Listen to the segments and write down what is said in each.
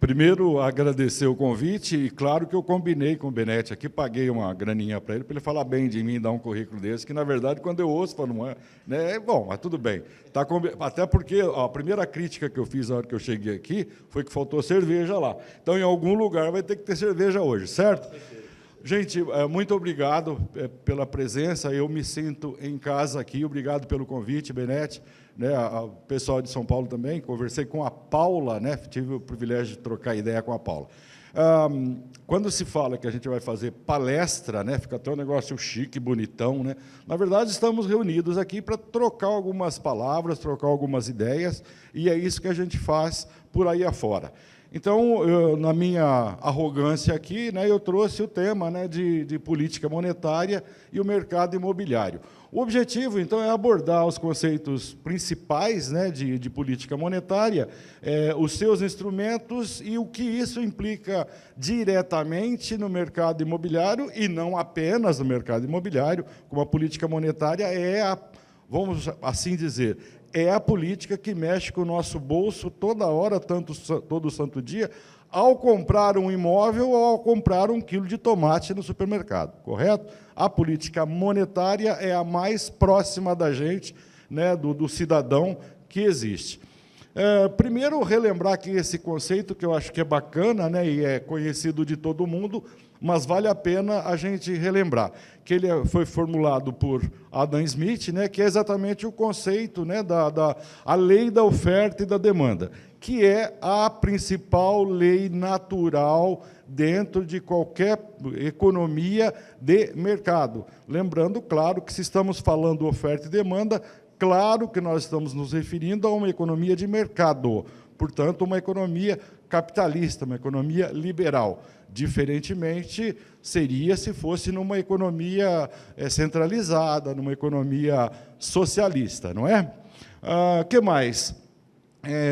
Primeiro, agradecer o convite, e claro que eu combinei com o Benetti aqui, paguei uma graninha para ele falar bem de mim e dar um currículo desse, que, na verdade, quando eu ouço, falo, não é, né, bom, mas tudo bem. Tá, até porque a primeira crítica que eu fiz na hora que eu cheguei aqui foi que faltou cerveja lá. Então, em algum lugar vai ter que ter cerveja hoje, certo? Gente, muito obrigado pela presença, eu me sinto em casa aqui, obrigado pelo convite, Benetti, né, o pessoal de São Paulo também, conversei com a Paula, né, tive o privilégio de trocar ideia com a Paula. Quando se fala que a gente vai fazer palestra, né, fica até um negócio chique, bonitão, né, na verdade, estamos reunidos aqui para trocar algumas palavras, trocar algumas ideias, e é isso que a gente faz por aí afora. Então, na minha arrogância aqui, né, eu trouxe o tema, né, de política monetária e o mercado imobiliário. O objetivo, então, é abordar os conceitos principais, né, de política monetária, os seus instrumentos e o que isso implica diretamente no mercado imobiliário, e não apenas no mercado imobiliário, como a política monetária vamos assim dizer, é a política que mexe com o nosso bolso toda hora, todo santo dia, ao comprar um imóvel ou ao comprar 1 quilo de tomate no supermercado, correto? A política monetária é a mais próxima da gente, né, do cidadão que existe. Primeiro, relembrar que esse conceito, que eu acho que é bacana, né, e é conhecido de todo mundo, mas vale a pena a gente relembrar, que ele foi formulado por Adam Smith, né, que é exatamente o conceito, né, a lei da oferta e da demanda, que é a principal lei natural dentro de qualquer economia de mercado. Lembrando, claro, que se estamos falando oferta e demanda, claro que nós estamos nos referindo a uma economia de mercado, portanto, uma economia capitalista, uma economia liberal. Diferentemente, seria se fosse numa economia centralizada, numa economia socialista, não é? Que mais?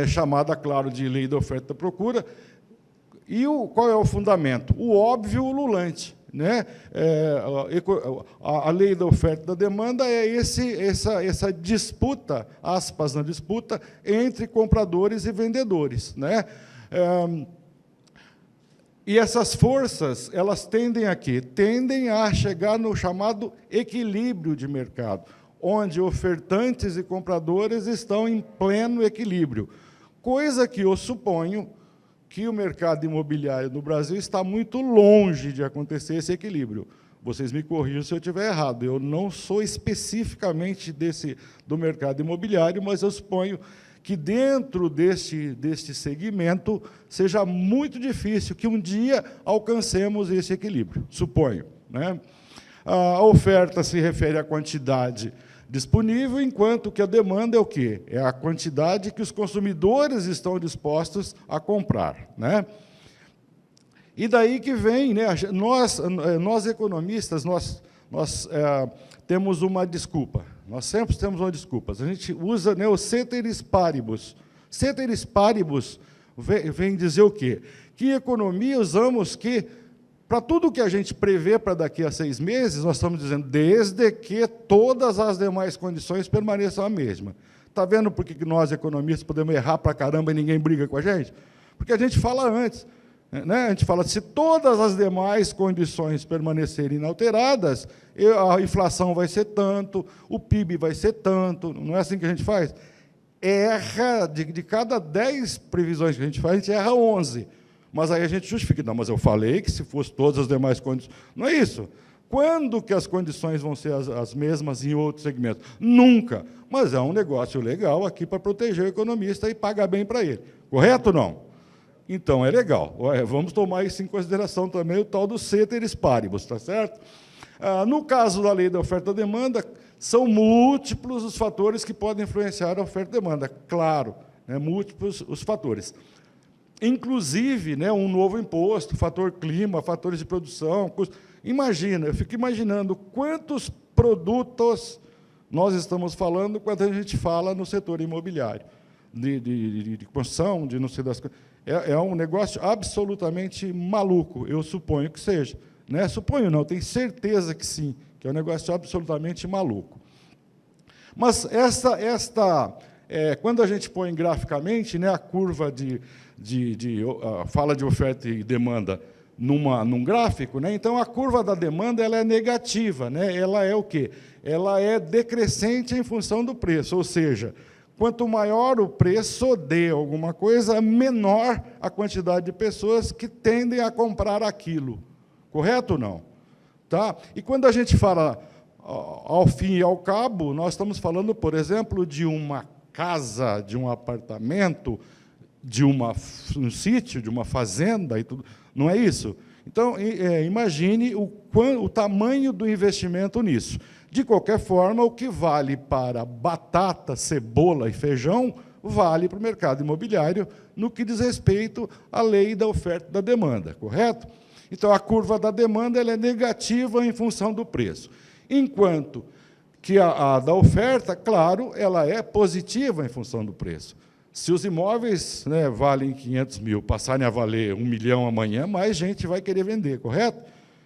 Chamada, claro, de lei da oferta e da procura. E qual é o fundamento? O óbvio ululante, né? A lei da oferta e da demanda é essa disputa, aspas na disputa, entre compradores e vendedores, né? E essas forças, elas tendem a quê? Tendem a chegar no chamado equilíbrio de mercado, onde ofertantes e compradores estão em pleno equilíbrio, coisa que eu suponho que o mercado imobiliário no Brasil está muito longe de acontecer esse equilíbrio. Vocês me corrijam se eu estiver errado, eu não sou especificamente do mercado imobiliário, mas eu suponho que dentro deste segmento seja muito difícil que um dia alcancemos esse equilíbrio, suponho, né? A oferta se refere à quantidade disponível, enquanto que a demanda é o quê? É a quantidade que os consumidores estão dispostos a comprar, né? E daí que vem, né, nós economistas, nós temos uma desculpa. Nós sempre temos uma desculpa. A gente usa, né, o ceteris paribus. Ceteris paribus vem dizer o quê? Que economia usamos que, para tudo que a gente prevê para daqui a 6 meses, nós estamos dizendo, desde que todas as demais condições permaneçam a mesma. Está vendo por que nós, economistas, podemos errar para caramba e ninguém briga com a gente? Porque a gente fala antes. Né? A gente fala, se todas as demais condições permanecerem inalteradas, a inflação vai ser tanto, o PIB vai ser tanto, não é assim que a gente faz? Erra, de cada 10 previsões que a gente faz, a gente erra 11. Mas aí a gente justifica, não, mas eu falei que se fosse todas as demais condições... Não é isso. Quando que as condições vão ser as mesmas em outros segmentos? Nunca. Mas é um negócio legal aqui para proteger o economista e pagar bem para ele. Correto ou não? Então, é legal. Vamos tomar isso em consideração também, o tal do ceteris paribus, está certo? No caso da lei da oferta e da demanda, são múltiplos os fatores que podem influenciar a oferta e demanda. Claro, né, múltiplos os fatores. Inclusive, né, um novo imposto, fator clima, fatores de produção, custo. Imagina, eu fico imaginando quantos produtos nós estamos falando quando a gente fala no setor imobiliário, de construção, de não sei das coisas. É um negócio absolutamente maluco, eu suponho que seja. Né? Suponho não, tenho certeza que sim, que é um negócio absolutamente maluco. Mas quando a gente põe graficamente, né, a curva fala de oferta e demanda num gráfico, né, então a curva da demanda ela é negativa, né, ela é o quê? Ela é decrescente em função do preço, ou seja, quanto maior o preço de alguma coisa, menor a quantidade de pessoas que tendem a comprar aquilo. Correto ou não? Tá? E quando a gente fala ao fim e ao cabo, nós estamos falando, por exemplo, de uma casa, de um apartamento, de um sítio, de uma fazenda, e tudo. Não é isso? Então, imagine o tamanho do investimento nisso. De qualquer forma, o que vale para batata, cebola e feijão, vale para o mercado imobiliário no que diz respeito à lei da oferta e da demanda, correto? Então, a curva da demanda ela é negativa em função do preço, enquanto que a da oferta, claro, ela é positiva em função do preço. Se os imóveis, né, valem 500 mil, passarem a valer 1 milhão amanhã, mais gente vai querer vender, correto?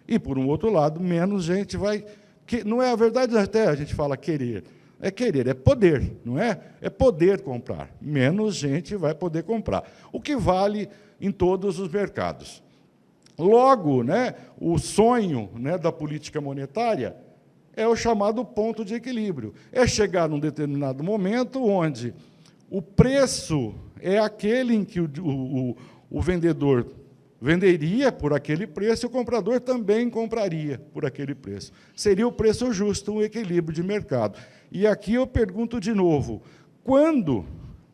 E, por um outro lado, menos gente vai... não é a verdade, até a gente fala querer, é poder, não é? É poder comprar. Menos gente vai poder comprar, o que vale em todos os mercados. Logo, né, o sonho, né, da política monetária é o chamado ponto de equilíbrio. É chegar num determinado momento onde o preço é aquele em que o vendedor venderia por aquele preço e o comprador também compraria por aquele preço. Seria o preço justo, um equilíbrio de mercado. E aqui eu pergunto de novo, quando,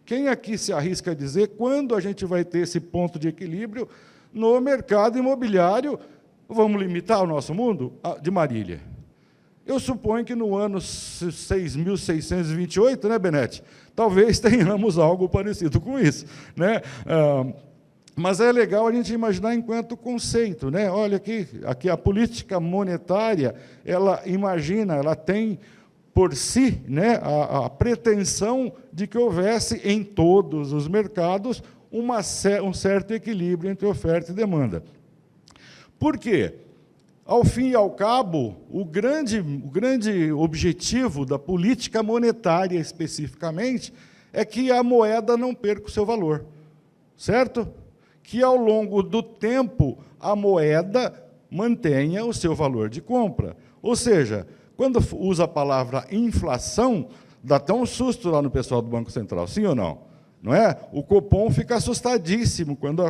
quem aqui se arrisca a dizer, quando a gente vai ter esse ponto de equilíbrio no mercado imobiliário? Vamos limitar o nosso mundo de Marília. Eu suponho que no ano 6.628, né, Benete? Talvez tenhamos algo parecido com isso, né? Mas é legal a gente imaginar enquanto conceito, né? Olha aqui a política monetária, ela imagina, ela tem por si, né, a pretensão de que houvesse em todos os mercados um certo equilíbrio entre oferta e demanda. Por quê? Ao fim e ao cabo, o grande objetivo da política monetária, especificamente, é que a moeda não perca o seu valor, certo? Que, ao longo do tempo, a moeda mantenha o seu valor de compra. Ou seja, quando usa a palavra inflação, dá até um susto lá no pessoal do Banco Central, sim ou não? Não é? O Copom fica assustadíssimo quando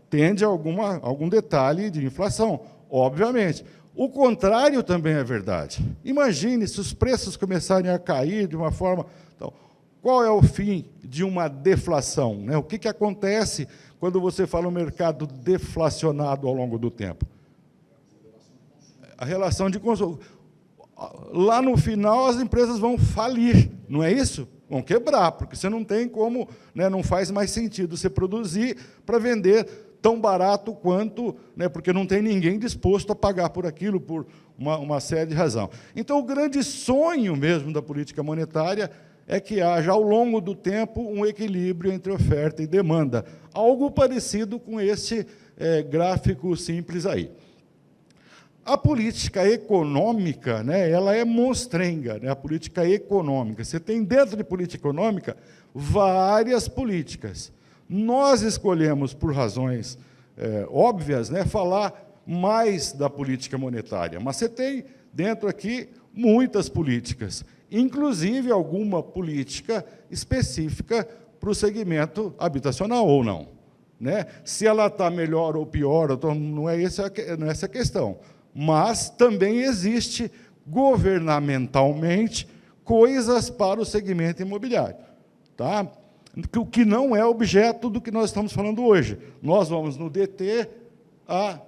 tende a algum detalhe de inflação, obviamente. O contrário também é verdade. Imagine se os preços começarem a cair de uma forma... Então, qual é o fim de uma deflação, né? O que acontece quando você fala um mercado deflacionado ao longo do tempo? A relação de consumo. Lá no final, as empresas vão falir, não é isso? Vão quebrar, porque você não tem como, né, não faz mais sentido você produzir para vender tão barato quanto, né, porque não tem ninguém disposto a pagar por aquilo, por uma série de razões. Então, o grande sonho mesmo da política monetária é que haja, ao longo do tempo, um equilíbrio entre oferta e demanda, algo parecido com esse gráfico simples aí. A política econômica, né, ela é monstrenga, né, a política econômica. Você tem, dentro de política econômica, várias políticas. Nós escolhemos, por razões óbvias, né, falar mais da política monetária, mas você tem, dentro aqui, muitas políticas, inclusive alguma política específica para o segmento habitacional ou não, né? Se ela está melhor ou pior, não é essa a questão, mas também existe, governamentalmente, coisas para o segmento imobiliário, tá? O que não é objeto do que nós estamos falando hoje. Nós vamos nos deter a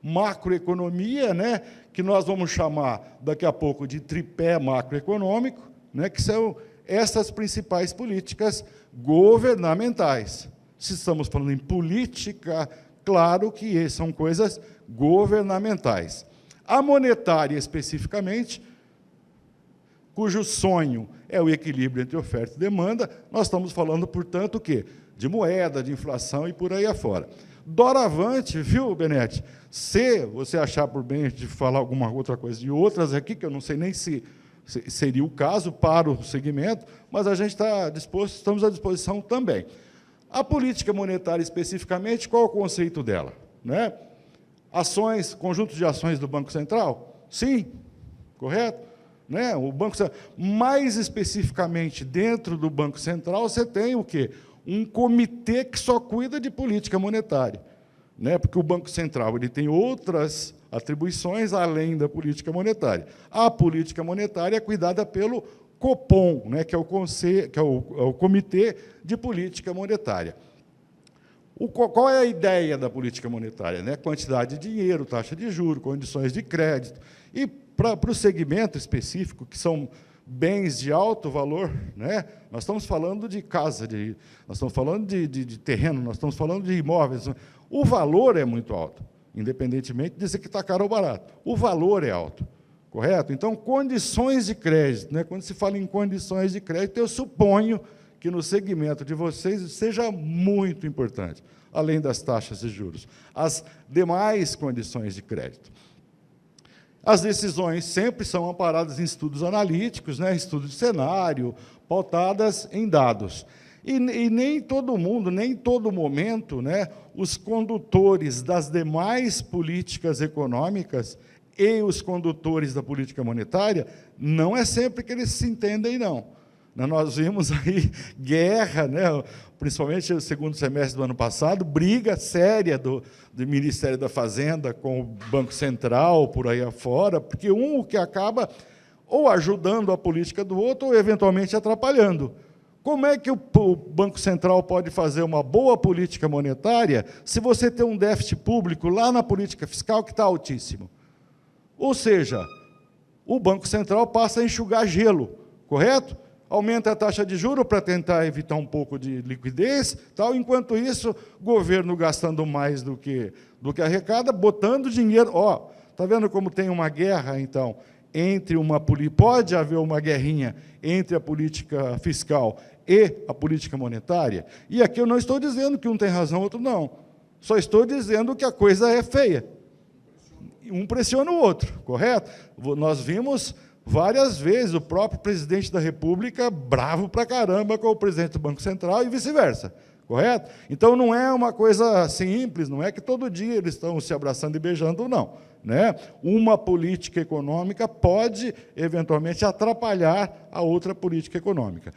macroeconomia, né, que nós vamos chamar daqui a pouco de tripé macroeconômico, né, que são essas principais políticas governamentais. Se estamos falando em política, claro que são coisas governamentais. A monetária, especificamente, cujo sonho é o equilíbrio entre oferta e demanda, nós estamos falando, portanto, o quê? De moeda, de inflação e por aí afora. Doravante, viu, Benete? Se você achar por bem de falar alguma outra coisa de outras aqui, que eu não sei nem se seria o caso para o segmento, mas a gente está disposto, estamos à disposição também. A política monetária, especificamente, qual é o conceito dela? Né? Ações, conjunto de ações do Banco Central? Sim, correto? Né? O Banco Central, mais especificamente, dentro do Banco Central, você tem o quê? Um comitê que só cuida de política monetária. Né? Porque o Banco Central ele tem outras atribuições além da política monetária. A política monetária é cuidada pelo Copom, né? Que é o Comitê de Política Monetária. Qual é a ideia da política monetária? Né? Quantidade de dinheiro, taxa de juros, condições de crédito. E, para o segmento específico, que são bens de alto valor, né? Nós estamos falando de casa, nós estamos falando de terreno, nós estamos falando de imóveis. O valor é muito alto, independentemente de ser que está caro ou barato. O valor é alto, correto? Então, condições de crédito, né? Quando se fala em condições de crédito, eu suponho que no segmento de vocês seja muito importante, além das taxas de juros, as demais condições de crédito. As decisões sempre são amparadas em estudos analíticos, né, estudos de cenário, pautadas em dados. E nem todo mundo, nem em todo momento, né, os condutores das demais políticas econômicas e os condutores da política monetária, não é sempre que eles se entendem, não. Nós vimos aí guerra, né, principalmente no segundo semestre do ano passado, briga séria do Ministério da Fazenda com o Banco Central, por aí afora, porque um que acaba ou ajudando a política do outro ou, eventualmente, atrapalhando. Como é que o Banco Central pode fazer uma boa política monetária se você tem um déficit público lá na política fiscal que está altíssimo? Ou seja, o Banco Central passa a enxugar gelo, correto? Aumenta a taxa de juros para tentar evitar um pouco de liquidez, tal. Enquanto isso, o governo gastando mais do que arrecada, botando dinheiro. Ó, está vendo como tem uma guerra, então, entre pode haver uma guerrinha entre a política fiscal e a política monetária? E aqui eu não estou dizendo que um tem razão, outro não. Só estou dizendo que a coisa é feia. Um pressiona o outro, correto? Nós vimos várias vezes o próprio presidente da República bravo pra caramba com o presidente do Banco Central e vice-versa, correto? Então, não é uma coisa simples, não é que todo dia eles estão se abraçando e beijando, não. Né? Uma política econômica pode, eventualmente, atrapalhar a outra política econômica.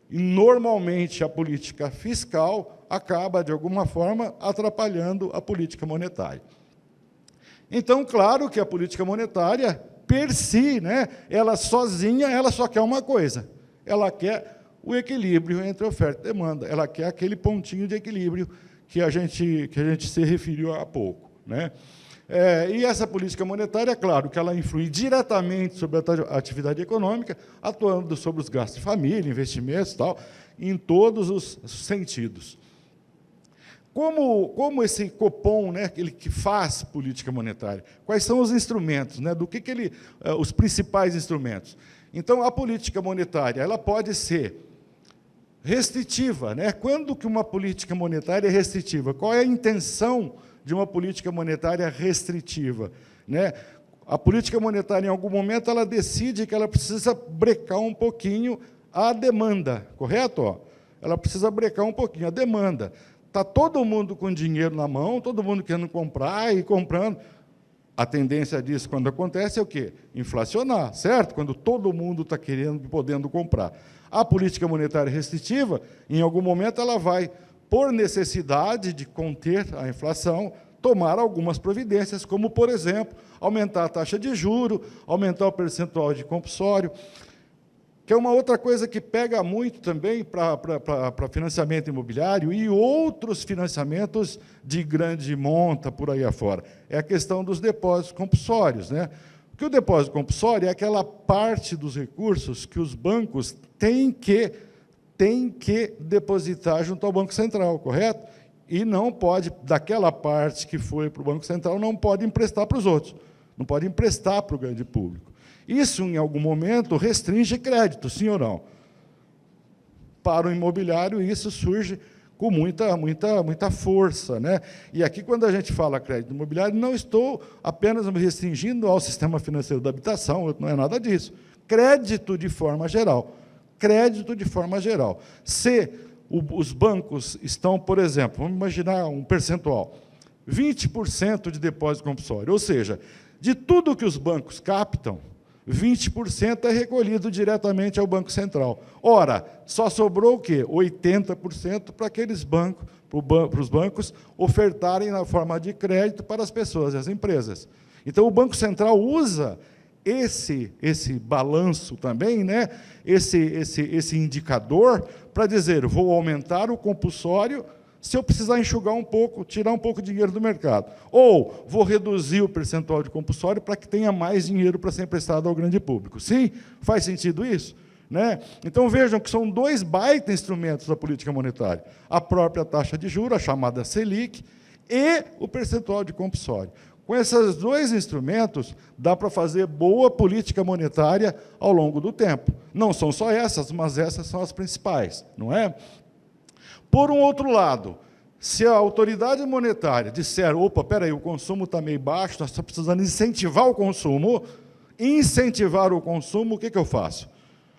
E, normalmente, a política fiscal acaba, de alguma forma, atrapalhando a política monetária. Então, claro que a política monetária, per si, né, ela sozinha, ela só quer uma coisa. Ela quer o equilíbrio entre oferta e demanda. Ela quer aquele pontinho de equilíbrio que a gente se referiu há pouco. Né? E essa política monetária, é claro, que ela influi diretamente sobre a atividade econômica, atuando sobre os gastos de família, investimentos, tal, em todos os sentidos. Como esse Copom, né, ele que faz política monetária? Quais são os instrumentos? Né, os principais instrumentos? Então, a política monetária ela pode ser restritiva. Né? Quando que uma política monetária é restritiva? Qual é a intenção de uma política monetária restritiva? Né? A política monetária, em algum momento, ela decide que ela precisa brecar um pouquinho a demanda, correto? Ó, ela precisa brecar um pouquinho a demanda. Está todo mundo com dinheiro na mão, todo mundo querendo comprar e comprando. A tendência disso, quando acontece, é o quê? Inflacionar, certo? Quando todo mundo está querendo e podendo comprar. A política monetária restritiva, em algum momento, ela vai, por necessidade de conter a inflação, tomar algumas providências, como, por exemplo, aumentar a taxa de juros, aumentar o percentual de compulsório, que é uma outra coisa que pega muito também para financiamento imobiliário e outros financiamentos de grande monta por aí afora. É a questão dos depósitos compulsórios. Né? Porque o depósito compulsório é aquela parte dos recursos que os bancos têm que depositar junto ao Banco Central, correto? E não pode, daquela parte que foi para o Banco Central, não pode emprestar para os outros, não pode emprestar para o grande público. Isso, em algum momento, restringe crédito, sim ou não? Para o imobiliário, isso surge com muita força. Né? E aqui, quando a gente fala crédito imobiliário, não estou apenas me restringindo ao sistema financeiro da habitação, não é nada disso. crédito de forma geral. Crédito de forma geral. Se os bancos estão, por exemplo, vamos imaginar um percentual, 20% de depósito compulsório, ou seja, de tudo que os bancos captam, 20% é recolhido diretamente ao Banco Central. Ora, só sobrou o quê? 80% para aqueles bancos, para os bancos ofertarem na forma de crédito para as pessoas e as empresas. Então, o Banco Central usa esse balanço também, né? esse indicador, para dizer, vou aumentar o compulsório se eu precisar enxugar um pouco, tirar um pouco de dinheiro do mercado. Ou vou reduzir o percentual de compulsório para que tenha mais dinheiro para ser emprestado ao grande público. Sim? Faz sentido isso? Né? Então, vejam que são dois baita instrumentos da política monetária. A própria taxa de juros, a chamada Selic, e o percentual de compulsório. Com esses dois instrumentos, dá para fazer boa política monetária ao longo do tempo. Não são só essas, mas essas são as principais, não é? Por um outro lado, se a autoridade monetária disser, opa, espera aí, o consumo está meio baixo, nós estamos precisando incentivar o consumo, o que eu faço?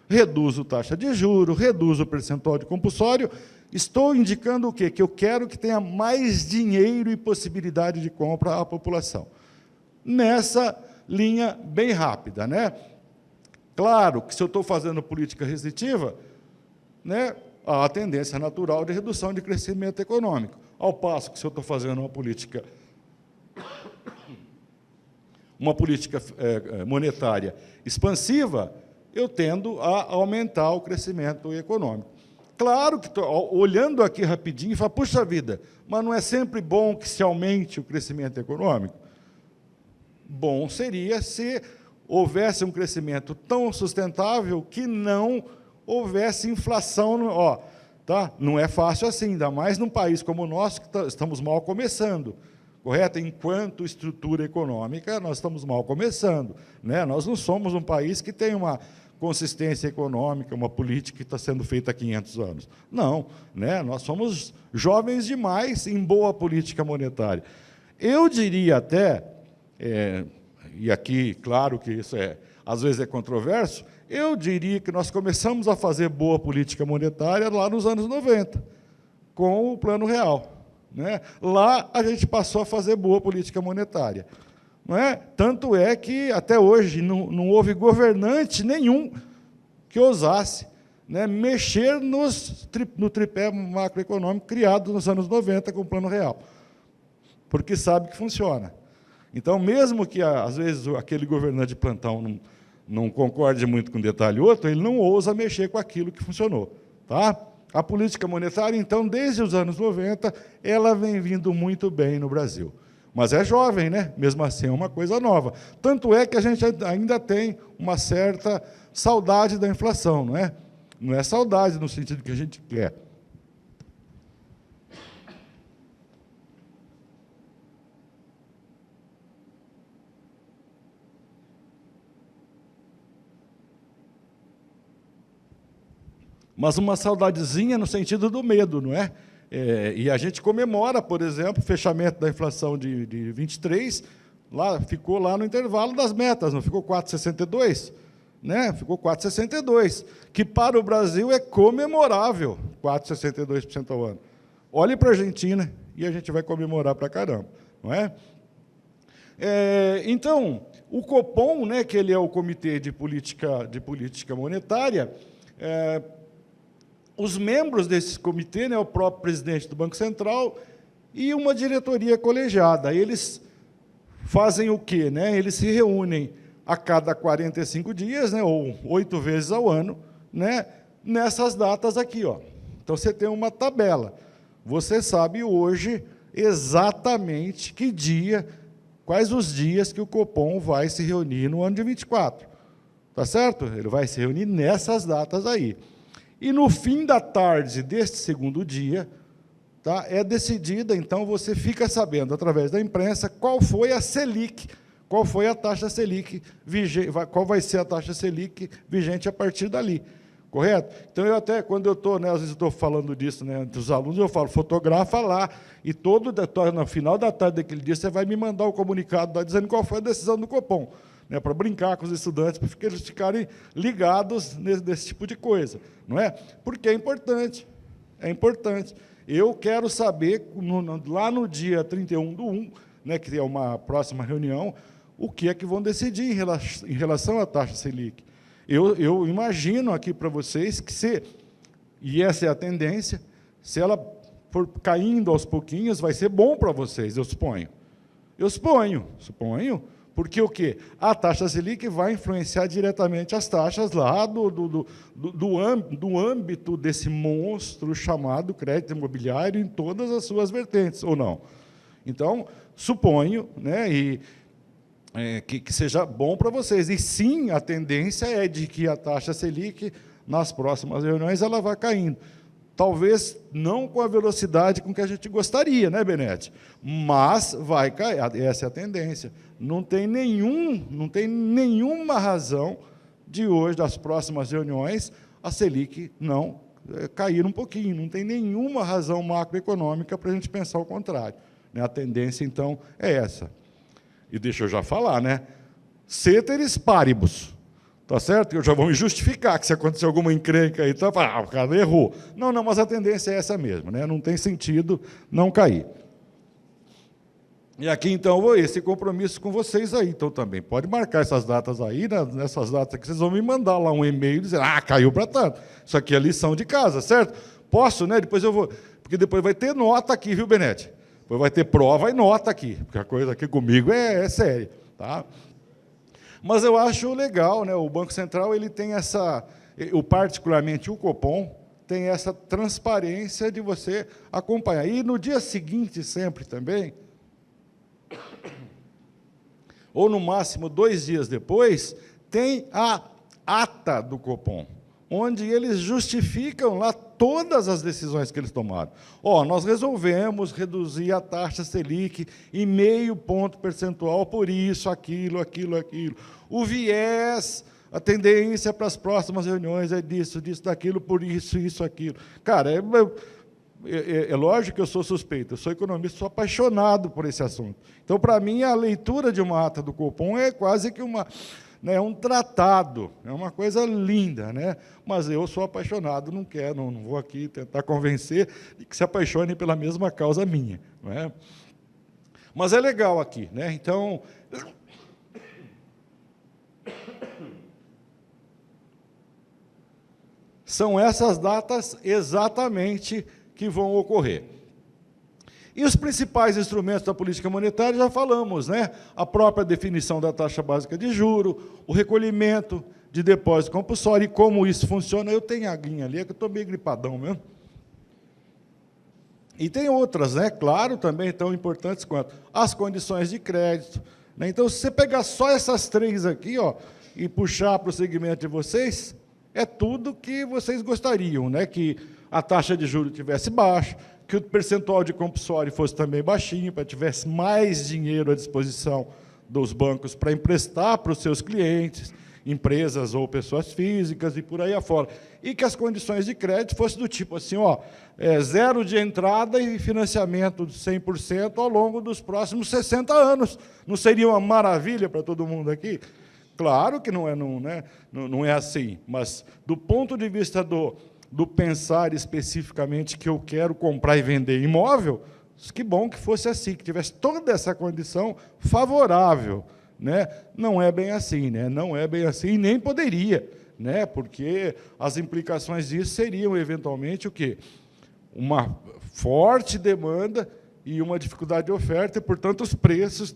Reduzo a taxa de juros, reduzo o percentual de compulsório, estou indicando o quê? Que eu quero que tenha mais dinheiro e possibilidade de compra à população. Nessa linha bem rápida, né? Claro que se eu estou fazendo política restritiva, né, há a tendência natural de redução de crescimento econômico. Ao passo que, se eu estou fazendo uma política monetária expansiva, eu tendo a aumentar o crescimento econômico. Claro que, olhando aqui rapidinho, fala, puxa vida, mas não é sempre bom que se aumente o crescimento econômico? Bom seria se houvesse um crescimento tão sustentável que não houvesse inflação. Tá? Não é fácil assim, ainda mais num país como o nosso, que estamos mal começando. Correto? Enquanto estrutura econômica, nós estamos mal começando. Né? Nós não somos um país que tem uma consistência econômica, uma política que está sendo feita há 500 anos. Não, né? Nós somos jovens demais em boa política monetária. Eu diria até, e aqui, claro que isso às vezes é controverso, eu diria que nós começamos a fazer boa política monetária lá nos anos 90, com o Plano Real. Né? Lá a gente passou a fazer boa política monetária. Não é? Tanto é que, até hoje, não houve governante nenhum que ousasse, né, mexer no tripé macroeconômico criado nos anos 90 com o Plano Real, porque sabe que funciona. Então, mesmo que, às vezes, aquele governante de plantão não concorde muito com um detalhe ou outro, ele não ousa mexer com aquilo que funcionou. Tá? A política monetária, então, desde os anos 90, ela vem vindo muito bem no Brasil. Mas é jovem, né? Mesmo assim, é uma coisa nova. Tanto é que a gente ainda tem uma certa saudade da inflação, não é? Não é saudade no sentido que a gente quer. Mas uma saudadezinha no sentido do medo, não é? E a gente comemora, por exemplo, o fechamento da inflação de 23, ficou lá no intervalo das metas, não ficou 4,62? Né? Ficou 4,62, que para o Brasil é comemorável, 4,62% ao ano. Olhe para a Argentina e a gente vai comemorar para caramba, não é? Então, o Copom, né, que ele é o Comitê de Política Monetária, os membros desse comitê, né, o próprio presidente do Banco Central e uma diretoria colegiada. Eles fazem o quê? Né? Eles se reúnem a cada 45 dias, né, ou 8 vezes ao ano, né, nessas datas aqui. Então, você tem uma tabela. Você sabe hoje exatamente que dia, quais os dias que o Copom vai se reunir no ano de 24. Tá certo? Ele vai se reunir nessas datas aí. E, no fim da tarde deste segundo dia, tá, é decidida, então, você fica sabendo, através da imprensa, qual foi a Selic, qual foi a taxa Selic, qual vai ser a taxa Selic vigente a partir dali. Correto? Então, eu até, quando eu estou, né, às vezes estou falando disso, né, entre os alunos, eu falo, fotografa lá, e no final da tarde daquele dia, você vai me mandar o comunicado lá, dizendo qual foi a decisão do Copom. né, para brincar com os estudantes, para eles ficarem ligados nesse tipo de coisa, não é? Porque é importante, é importante. Eu quero saber, lá no dia 31/1, né, que é uma próxima reunião, o que é que vão decidir em relação à taxa Selic. Eu imagino aqui para vocês que e essa é a tendência, se ela for caindo aos pouquinhos, vai ser bom para vocês, eu suponho. Eu suponho, porque o quê? A taxa Selic vai influenciar diretamente as taxas lá do âmbito desse monstro chamado crédito imobiliário em todas as suas vertentes, ou não? Então, suponho, né, que seja bom para vocês. E, sim, a tendência é de que a taxa Selic, nas próximas reuniões, ela vai caindo. Talvez não com a velocidade com que a gente gostaria, né, Benete? Mas vai cair, essa é a tendência. Não tem nenhuma razão de hoje, das próximas reuniões, a Selic não cair um pouquinho. Não tem nenhuma razão macroeconômica para a gente pensar o contrário, né? A tendência, então, é essa. E deixa eu já falar, né? Ceteris paribus. Tá certo? Eu já vou me justificar que se acontecer alguma encrenca aí, tá, o cara errou. Não, mas a tendência é essa mesmo, né? Não tem sentido não cair. E aqui, então, esse compromisso com vocês aí. Então, também pode marcar essas datas aí, né? Nessas datas que vocês vão me mandar lá um e-mail dizendo, caiu para tanto. Isso aqui é lição de casa, certo? Posso, né? Depois eu vou... Porque depois vai ter nota aqui, viu, Benete? Depois vai ter prova e nota aqui, porque a coisa aqui comigo é séria, tá? Mas eu acho legal, né? O Banco Central ele tem particularmente o Copom, tem essa transparência de você acompanhar. E no dia seguinte, sempre também, ou no máximo 2 dias depois, tem a ata do Copom, onde eles justificam lá todas as decisões que eles tomaram. Nós resolvemos reduzir a taxa Selic em 0,5 ponto percentual por isso, aquilo. O viés, a tendência para as próximas reuniões é disso, daquilo, por isso, aquilo. Cara, é lógico que eu sou suspeito, eu sou economista, sou apaixonado por esse assunto. Então, para mim, a leitura de uma ata do Copom é quase que um tratado, é uma coisa linda, né? Mas eu sou apaixonado, não vou aqui tentar convencer de que se apaixone pela mesma causa minha, não é? Mas é legal aqui, né? Então, são essas datas exatamente que vão ocorrer. E os principais instrumentos da política monetária, já falamos, né? A própria definição da taxa básica de juros, o recolhimento de depósito compulsório, e como isso funciona. Eu tenho a aguinha ali, que eu estou meio gripadão mesmo. E tem outras, né? Claro, também tão importantes quanto as condições de crédito, né? Então, se você pegar só essas 3 aqui, e puxar para o segmento de vocês, é tudo que vocês gostariam, né? Que a taxa de juros tivesse baixa, que o percentual de compulsório fosse também baixinho, para que tivesse mais dinheiro à disposição dos bancos para emprestar para os seus clientes, empresas ou pessoas físicas e por aí afora. E que as condições de crédito fossem do tipo assim, 0 de entrada e financiamento de 100% ao longo dos próximos 60 anos. Não seria uma maravilha para todo mundo aqui? Claro que não é assim, mas do ponto de vista do pensar especificamente que eu quero comprar e vender imóvel, que bom que fosse assim, que tivesse toda essa condição favorável, né? Não é bem assim, né? Não é bem assim, nem poderia, né? Porque as implicações disso seriam, eventualmente, o quê? Uma forte demanda e uma dificuldade de oferta, e, portanto, os preços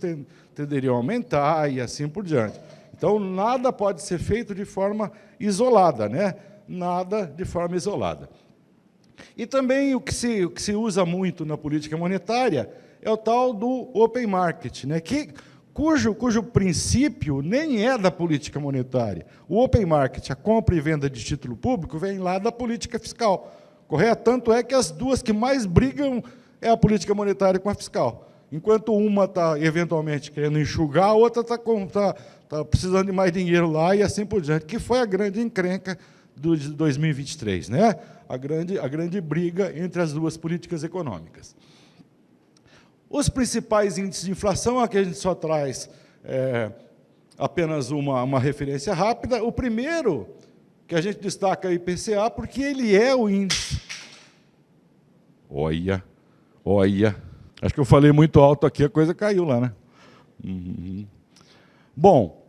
tenderiam a aumentar e assim por diante. Então, nada pode ser feito de forma isolada, né? Nada de forma isolada. E também o que se usa muito na política monetária é o tal do open market, né? Cujo princípio nem é da política monetária. O open market, a compra e venda de título público, vem lá da política fiscal. Correto? Tanto é que as duas que mais brigam é a política monetária com a fiscal. Enquanto uma está, eventualmente, querendo enxugar, a outra está precisando de mais dinheiro lá e assim por diante, que foi a grande encrenca de 2023, né? A grande briga entre as duas políticas econômicas. Os principais índices de inflação, aqui a gente só traz apenas uma referência rápida. O primeiro, que a gente destaca é o IPCA, porque ele é o índice. Olha. Acho que eu falei muito alto aqui, a coisa caiu lá, né? Uhum. Bom,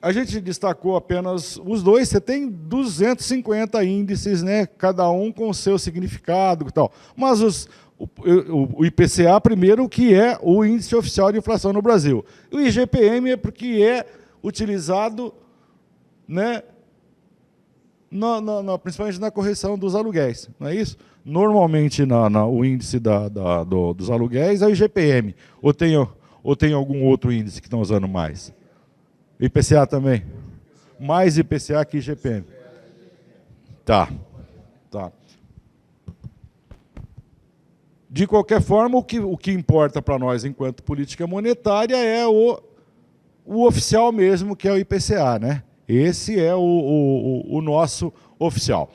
a gente destacou apenas os dois. Você tem 250 índices, né? Cada um com o seu significado e tal. Mas o IPCA, primeiro, que é o Índice Oficial de Inflação no Brasil. O IGPM é porque é utilizado, né, principalmente na correção dos aluguéis, não é isso? Normalmente, o índice dos aluguéis é o IGPM. Ou tem algum outro índice que estão usando mais? IPCA também? Mais IPCA que IGPM. Tá. De qualquer forma, o que importa para nós, enquanto política monetária, é o oficial mesmo, que é o IPCA, né? Esse é o nosso oficial.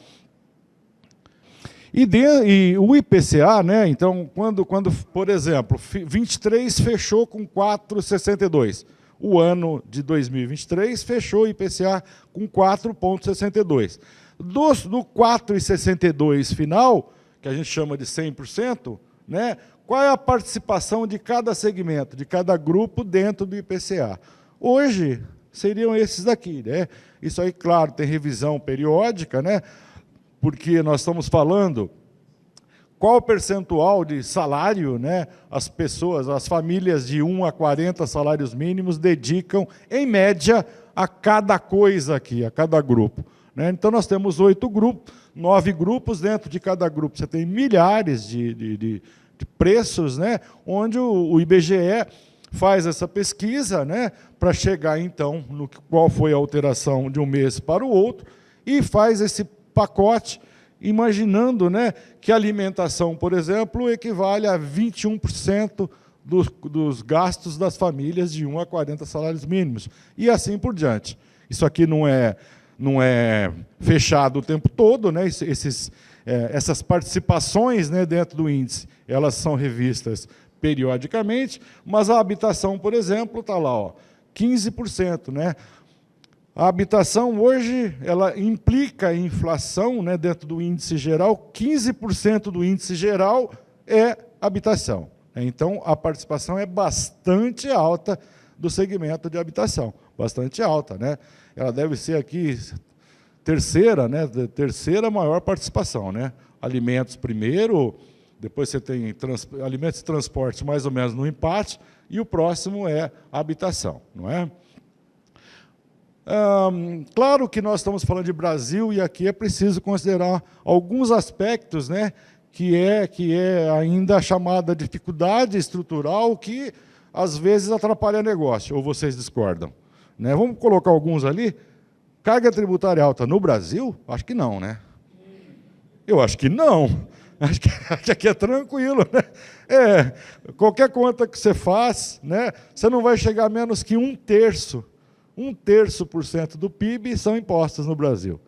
E o IPCA, né? Então, quando, por exemplo, 23 fechou com 4,62. O ano de 2023 fechou o IPCA com 4,62. Do 4,62 final, que a gente chama de 100%, né? Qual é a participação de cada segmento, de cada grupo dentro do IPCA? Hoje, seriam esses daqui, né? Isso aí, claro, tem revisão periódica, né? Porque nós estamos falando qual o percentual de salário, né, as pessoas, as famílias de 1 a 40 salários mínimos dedicam, em média, a cada coisa aqui, a cada grupo, né? Então, nós temos 9 grupos, dentro de cada grupo você tem milhares de preços, né, onde o IBGE faz essa pesquisa, né, para chegar, então, no qual foi a alteração de um mês para o outro, e faz esse pacote, imaginando, né, que a alimentação, por exemplo, equivale a 21% dos gastos das famílias de 1 a 40 salários mínimos, e assim por diante. Isso aqui não é fechado o tempo todo, né? Essas participações, né, dentro do índice, elas são revistas periodicamente, mas a habitação, por exemplo, está lá, ó, 15%, né? A habitação hoje, ela implica em inflação, né, dentro do índice geral. 15% do índice geral é habitação. Então, a participação é bastante alta do segmento de habitação, bastante alta, né? Ela deve ser aqui terceira, né, terceira maior participação, né? Alimentos primeiro, depois você tem alimentos e transportes mais ou menos no empate, e o próximo é a habitação, não é? Claro que nós estamos falando de Brasil, e aqui é preciso considerar alguns aspectos, né, que é ainda a chamada dificuldade estrutural, que às vezes atrapalha negócio, ou vocês discordam, né? Vamos colocar alguns ali. Carga tributária alta no Brasil? Acho que não, né? Eu acho que não. Acho que aqui é tranquilo, né? Qualquer conta que você faz, né, você não vai chegar a menos que 1/3% do PIB são impostos no Brasil,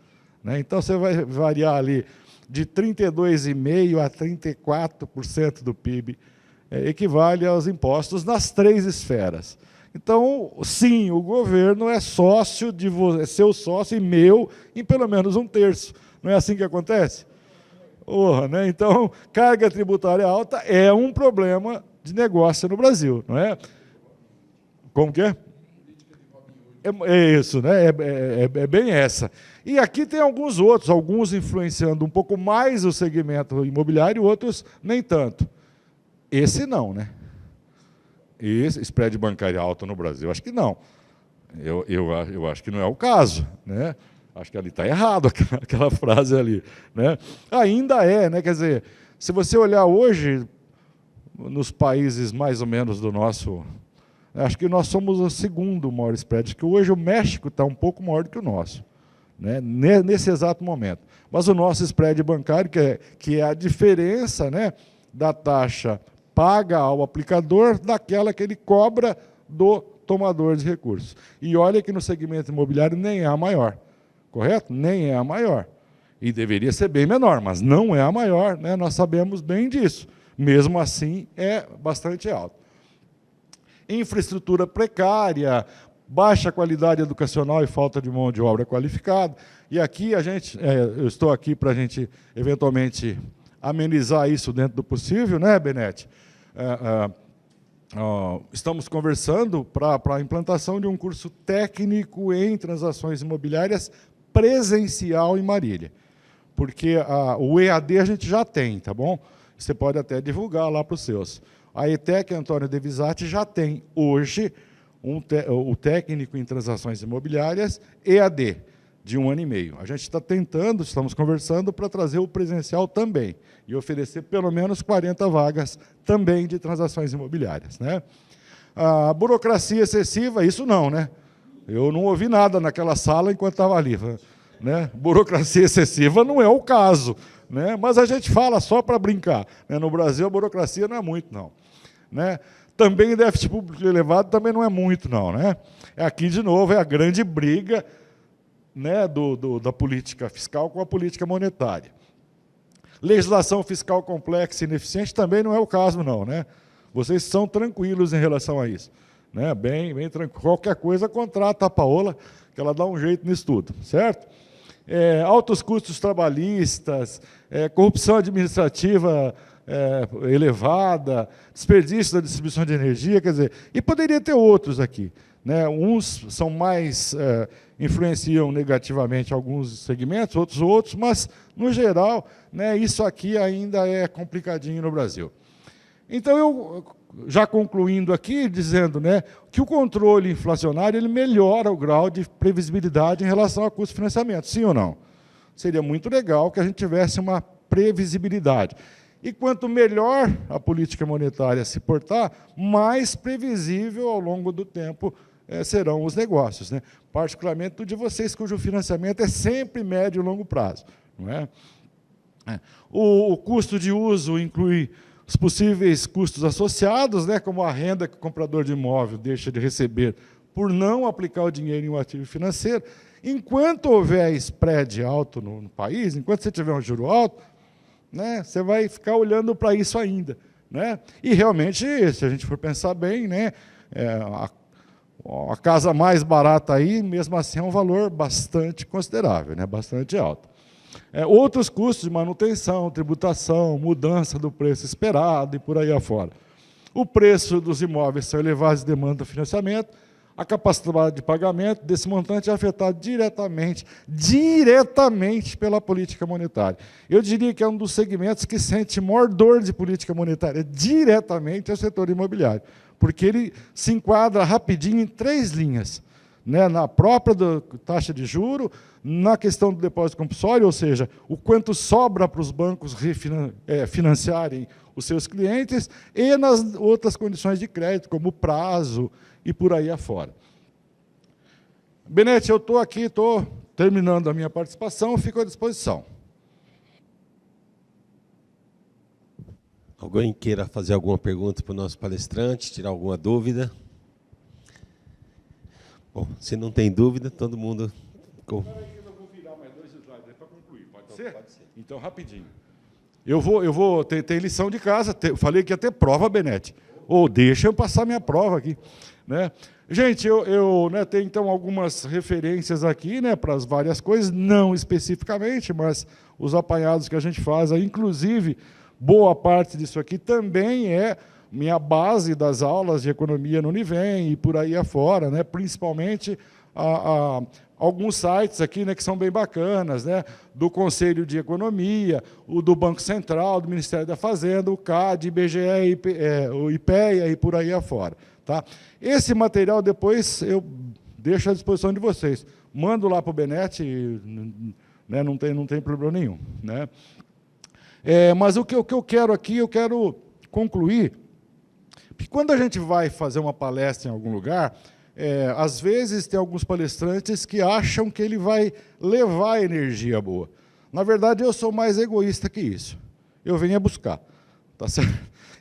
né? Então, você vai variar ali de 32,5% a 34% do PIB, equivale aos impostos nas 3 esferas. Então, sim, o governo é sócio é seu sócio e meu em pelo menos 1/3. Não é assim que acontece? Né? Então, carga tributária alta é um problema de negócio no Brasil, não é? Como que é? É isso, né? É bem essa. E aqui tem alguns influenciando um pouco mais o segmento imobiliário, outros nem tanto. Esse não, né? Esse spread bancário alto no Brasil, acho que não. Eu acho que não é o caso, né? Acho que ali está errado aquela frase ali, né? Ainda é, né? Quer dizer, se você olhar hoje, nos países mais ou menos do nosso... Acho que nós somos o segundo maior spread, que hoje o México está um pouco maior do que o nosso, né, nesse exato momento. Mas o nosso spread bancário, que é a diferença, né, da taxa paga ao aplicador daquela que ele cobra do tomador de recursos. E olha que no segmento imobiliário nem é a maior, correto? Nem é a maior. E deveria ser bem menor, mas não é a maior, né? Nós sabemos bem disso. Mesmo assim, é bastante alto. infraestrutura precária, baixa qualidade educacional e falta de mão de obra qualificada. E aqui eu estou aqui para a gente, eventualmente, amenizar isso dentro do possível, né, Benete? Estamos conversando para a implantação de um curso técnico em transações imobiliárias presencial em Marília. Porque o EAD a gente já tem, tá bom? Você pode até divulgar lá para os seus. A ETEC Antônio De Visati já tem hoje o técnico em transações imobiliárias EAD, de 1 ano e meio. A gente está tentando, estamos conversando para trazer o presencial também e oferecer pelo menos 40 vagas também de transações imobiliárias, né? A burocracia excessiva, isso não, né? Eu não ouvi nada naquela sala enquanto estava ali, né? Burocracia excessiva não é o caso, né? Mas a gente fala só para brincar, né? No Brasil a burocracia não é muito, não, né? Também déficit público elevado também não é muito, não, né? Aqui, de novo, é a grande briga, né, da política fiscal com a política monetária. Legislação fiscal complexa e ineficiente também não é o caso, não, né? Vocês são tranquilos em relação a isso, né? Bem tranquilo. Qualquer coisa, contrata a Paola, que ela dá um jeito nisso tudo, certo? Altos custos trabalhistas, corrupção administrativa elevada, desperdício da distribuição de energia, quer dizer, e poderia ter outros aqui, né? Uns são mais influenciam negativamente alguns segmentos, outros, mas, no geral, né, isso aqui ainda é complicadinho no Brasil. Então, eu, já concluindo aqui, dizendo, né, que o controle inflacionário ele melhora o grau de previsibilidade em relação ao custo de financiamento, sim ou não? Seria muito legal que a gente tivesse uma previsibilidade. E quanto melhor a política monetária se portar, mais previsível ao longo do tempo serão os negócios, né? Particularmente o de vocês, cujo financiamento é sempre médio e longo prazo, não é? O custo de uso inclui os possíveis custos associados, né, como a renda que o comprador de imóvel deixa de receber por não aplicar o dinheiro em um ativo financeiro. Enquanto houver spread alto no país, enquanto você tiver um juro alto, né, você vai ficar olhando para isso ainda, né? E, realmente, se a gente for pensar bem, né, a casa mais barata aí, mesmo assim, é um valor bastante considerável, né, bastante alto. Outros custos de manutenção, tributação, mudança do preço esperado e por aí afora. O preço dos imóveis são elevados e demanda financiamento, a capacidade de pagamento desse montante é afetada diretamente pela política monetária. Eu diria que é um dos segmentos que sente maior dor de política monetária diretamente é o setor imobiliário, porque ele se enquadra rapidinho em 3 linhas, né, na própria taxa de juro, na questão do depósito compulsório, ou seja, o quanto sobra para os bancos financiarem os seus clientes, e nas outras condições de crédito, como o prazo e por aí afora. Benete, eu estou aqui, estou terminando a minha participação, fico à disposição. Alguém queira fazer alguma pergunta para o nosso palestrante, tirar alguma dúvida? Bom, se não tem dúvida, todo mundo... Eu vou virar mais 2 slides para concluir, pode ser? Pode ser. Então, rapidinho. Eu vou ter lição de casa, falei que ia ter prova, Benete. Deixa eu passar minha prova aqui, né? Gente, né, tenho, então, algumas referências aqui, né, para as várias coisas, não especificamente, mas os apanhados que a gente faz, inclusive, boa parte disso aqui também é minha base das aulas de economia no Univem e por aí afora, né, principalmente alguns sites aqui, né, que são bem bacanas, né, do Conselho de Economia, o do Banco Central, do Ministério da Fazenda, o CAD, IBGE, o IPEA e por aí afora. Tá? Esse material, depois, eu deixo à disposição de vocês. Mando lá para o Benete, né, não tem problema nenhum. Né? Mas o que eu quero aqui, eu quero concluir, que quando a gente vai fazer uma palestra em algum lugar, às vezes tem alguns palestrantes que acham que ele vai levar energia boa. Na verdade, eu sou mais egoísta que isso. Eu venho a buscar. Tá certo?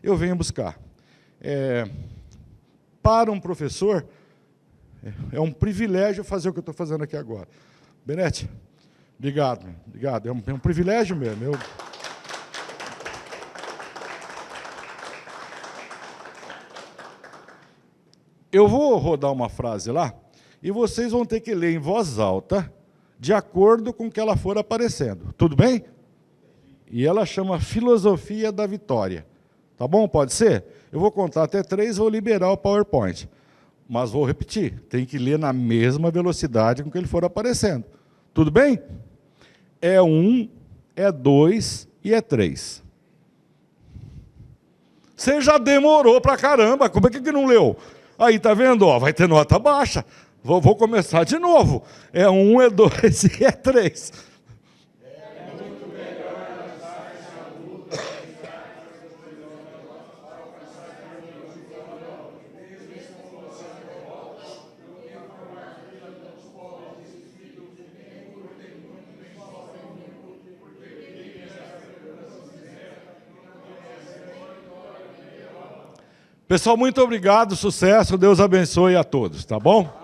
Eu venho a buscar. Para um professor, é um privilégio fazer o que eu estou fazendo aqui agora. Benete, obrigado. É um privilégio mesmo. Eu vou rodar uma frase lá e vocês vão ter que ler em voz alta, de acordo com o que ela for aparecendo. Tudo bem? E ela chama Filosofia da Vitória. Tá bom? Pode ser? Eu vou contar até 3 e vou liberar o PowerPoint. Mas vou repetir, tem que ler na mesma velocidade com que ele for aparecendo. Tudo bem? É 1, é 2 e é 3. Você já demorou pra caramba, como é que não leu? Aí, tá vendo? Ó, vai ter nota baixa. Vou começar de novo. É 1, é 2 e é 3. Pessoal, muito obrigado, sucesso, Deus abençoe a todos, tá bom?